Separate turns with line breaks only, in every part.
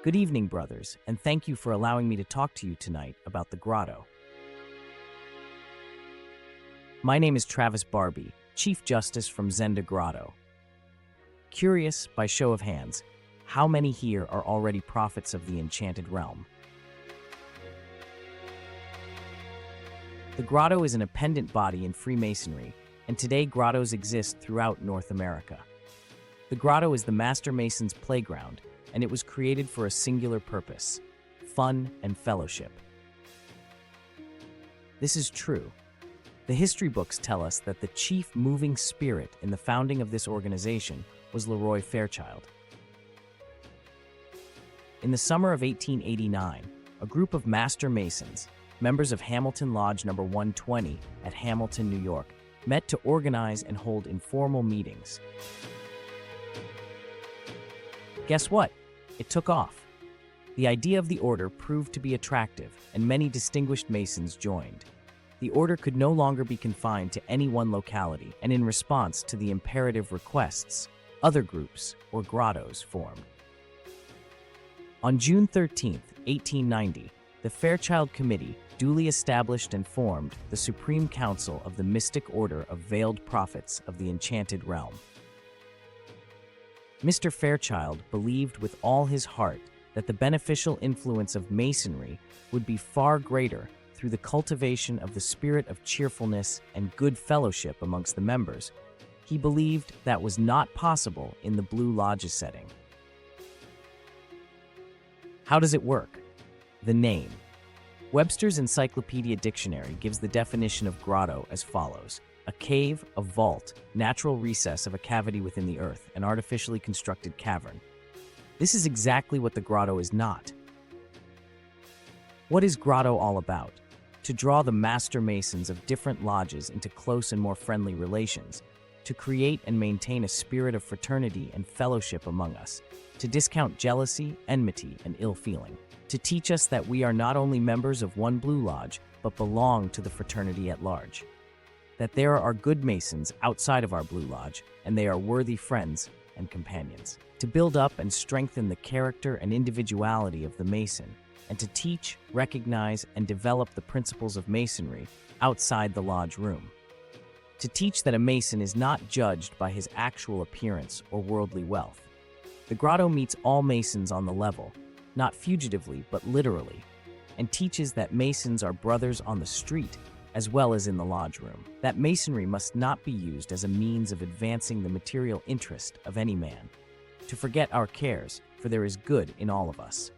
Good evening, brothers, and thank you for allowing me to talk to you tonight about the grotto. My name is Travis Barbie, Chief Justice from Zendah Grotto. Curious, by show of hands, how many here are already prophets of the enchanted realm? The grotto is an appendant body in Freemasonry, and today grottos exist throughout North America. The grotto is the Master Mason's playground, and it was created for a singular purpose: fun and fellowship. This is true. The history books tell us that the chief moving spirit in the founding of this organization was Leroy Fairchild. In the summer of 1889, a group of Master Masons, members of Hamilton Lodge No. 120 at Hamilton, New York, met to organize and hold informal meetings. Guess what? It took off. The idea of the order proved to be attractive, and many distinguished Masons joined. The order could no longer be confined to any one locality, and in response to the imperative requests, other groups, or grottos, formed. On June 13, 1890, the Fairchild Committee duly established and formed the Supreme Council of the Mystic Order of Veiled Prophets of the Enchanted Realm. Mr. Fairchild believed with all his heart that the beneficial influence of Masonry would be far greater through the cultivation of the spirit of cheerfulness and good fellowship amongst the members. He believed that was not possible in the Blue Lodge's setting. How does it work? The name. Webster's Encyclopedia Dictionary gives the definition of grotto as follows: a cave, a vault, natural recess of a cavity within the earth, an artificially constructed cavern. This is exactly what the grotto is not. What is grotto all about? To draw the Master Masons of different lodges into close and more friendly relations, to create and maintain a spirit of fraternity and fellowship among us, to discount jealousy, enmity, and ill feeling, to teach us that we are not only members of one Blue Lodge, but belong to the fraternity at large, that there are good Masons outside of our Blue Lodge, and they are worthy friends and companions, to build up and strengthen the character and individuality of the Mason, and to teach, recognize, and develop the principles of Masonry outside the lodge room, to teach that a Mason is not judged by his actual appearance or worldly wealth. The grotto meets all Masons on the level, not fugitively but literally, and teaches that Masons are brothers on the street as well as in the lodge room, that Masonry must not be used as a means of advancing the material interest of any man, to forget our cares, for there is good in all of us.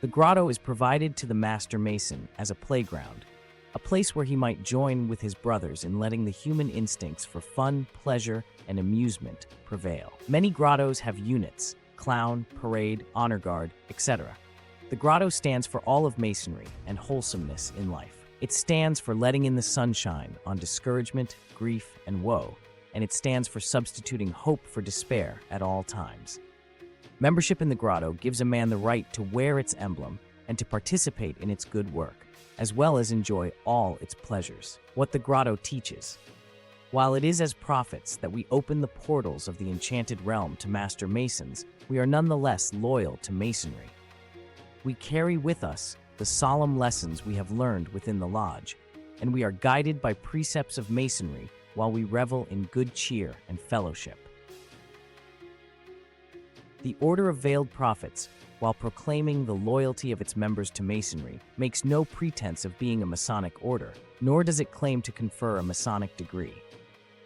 The grotto is provided to the Master Mason as a playground, a place where he might join with his brothers in letting the human instincts for fun, pleasure, and amusement prevail. Many grottos have units: clown, parade, honor guard, etc. The grotto stands for all of Masonry and wholesomeness in life. It stands for letting in the sunshine on discouragement, grief, and woe, and it stands for substituting hope for despair at all times. Membership in the grotto gives a man the right to wear its emblem and to participate in its good work, as well as enjoy all its pleasures. What the grotto teaches. While it is as prophets that we open the portals of the enchanted realm to Master Masons, we are nonetheless loyal to Masonry. We carry with us the solemn lessons we have learned within the lodge, and we are guided by precepts of Masonry while we revel in good cheer and fellowship. The Order of Veiled Prophets, while proclaiming the loyalty of its members to Masonry, makes no pretense of being a Masonic order, nor does it claim to confer a Masonic degree.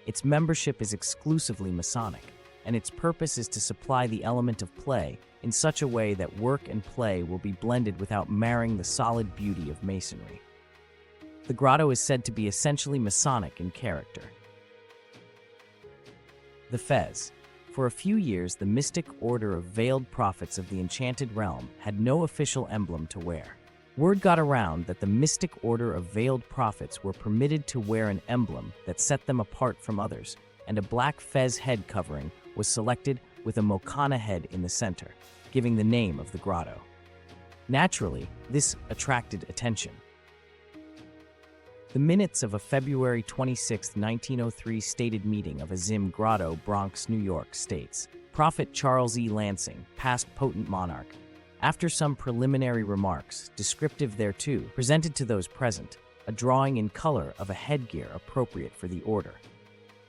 Its membership is exclusively Masonic, and its purpose is to supply the element of play in such a way that work and play will be blended without marring the solid beauty of Masonry. The grotto is said to be essentially Masonic in character. The Fez. For a few years, the mystic order of veiled prophets of the enchanted realm had no official emblem to wear. Word got around that the mystic order of veiled prophets were permitted to wear an emblem that set them apart from others, and a black fez head covering was selected with a Mokana head in the center, giving the name of the grotto. Naturally, this attracted attention. The minutes of a February 26, 1903 stated meeting of a Zim Grotto, Bronx, New York, states, Prophet Charles E. Lansing, past potent monarch, after some preliminary remarks, descriptive thereto, presented to those present a drawing in color of a headgear appropriate for the order.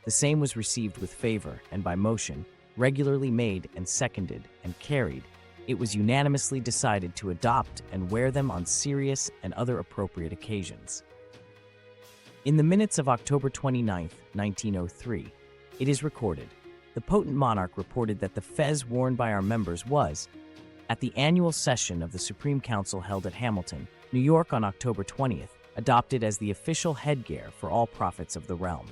The same was received with favor, and by motion, regularly made and seconded and carried, it was unanimously decided to adopt and wear them on serious and other appropriate occasions. In the minutes of October 29, 1903, it is recorded, the potent monarch reported that the fez worn by our members was, at the annual session of the Supreme Council held at Hamilton, New York on October 20th, adopted as the official headgear for all prophets of the realm.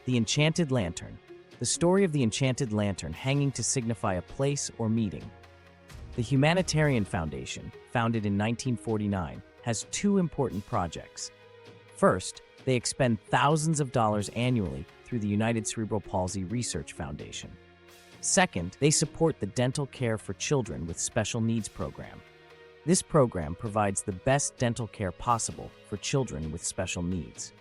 The Enchanted Lantern. The story of the Enchanted Lantern hanging to signify a place or meeting. The Humanitarian Foundation, founded in 1949, has two important projects. First, they expend thousands of dollars annually through the United Cerebral Palsy Research Foundation. Second, they support the Dental Care for Children with Special Needs program. This program provides the best dental care possible for children with special needs.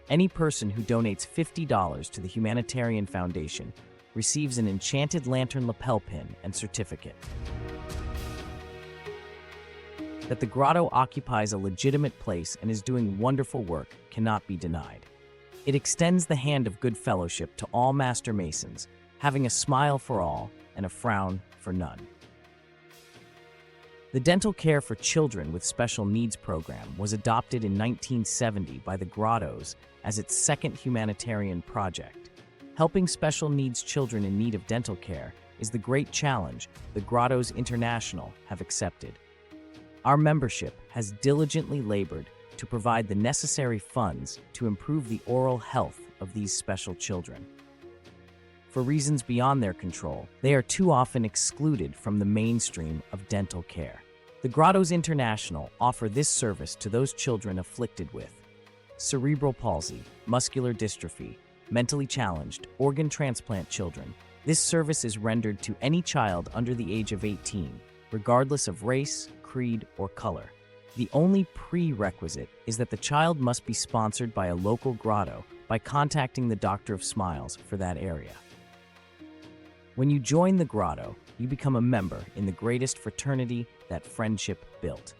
Any person who donates $50 to the Humanitarian Foundation receives an Enchanted Lantern lapel pin and certificate. That the grotto occupies a legitimate place and is doing wonderful work cannot be denied. It extends the hand of good fellowship to all Master Masons, having a smile for all and a frown for none. The Dental Care for Children with Special Needs program was adopted in 1970 by the Grottos as its second humanitarian project. Helping special needs children in need of dental care is the great challenge the Grottos International have accepted. Our membership has diligently labored to provide the necessary funds to improve the oral health of these special children. For reasons beyond their control, they are too often excluded from the mainstream of dental care. The Grottos International offer this service to those children afflicted with cerebral palsy, muscular dystrophy, mentally challenged, organ transplant children. This service is rendered to any child under the age of 18, regardless of race, creed, or color. The only prerequisite is that the child must be sponsored by a local grotto by contacting the Doctor of Smiles for that area. When you join the grotto, you become a member in the greatest fraternity that friendship built.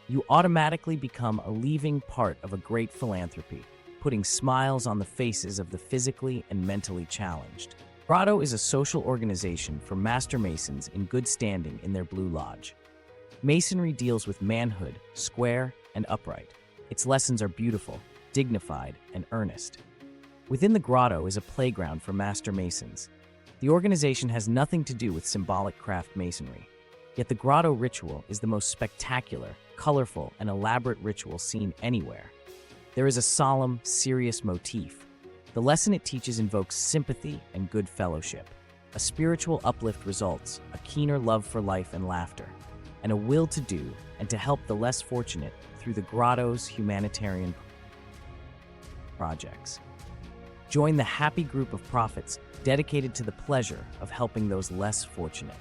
You automatically become a leaving part of a great philanthropy, putting smiles on the faces of the physically and mentally challenged. Grotto is a social organization for Master Masons in good standing in their Blue Lodge. Masonry deals with manhood, square, and upright. Its lessons are beautiful, dignified, and earnest. Within the grotto is a playground for Master Masons. The organization has nothing to do with symbolic craft masonry, yet the grotto ritual is the most spectacular, colorful, and elaborate ritual seen anywhere. There is a solemn, serious motif. The lesson it teaches invokes sympathy and good fellowship. A spiritual uplift results, a keener love for life and laughter, and a will to do and to help the less fortunate through the grotto's humanitarian projects. Join the happy group of prophets dedicated to the pleasure of helping those less fortunate.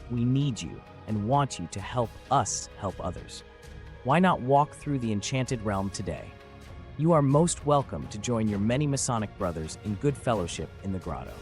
We need you and want you to help us help others. Why not walk through the enchanted realm today? You are most welcome to join your many Masonic brothers in good fellowship in the grotto.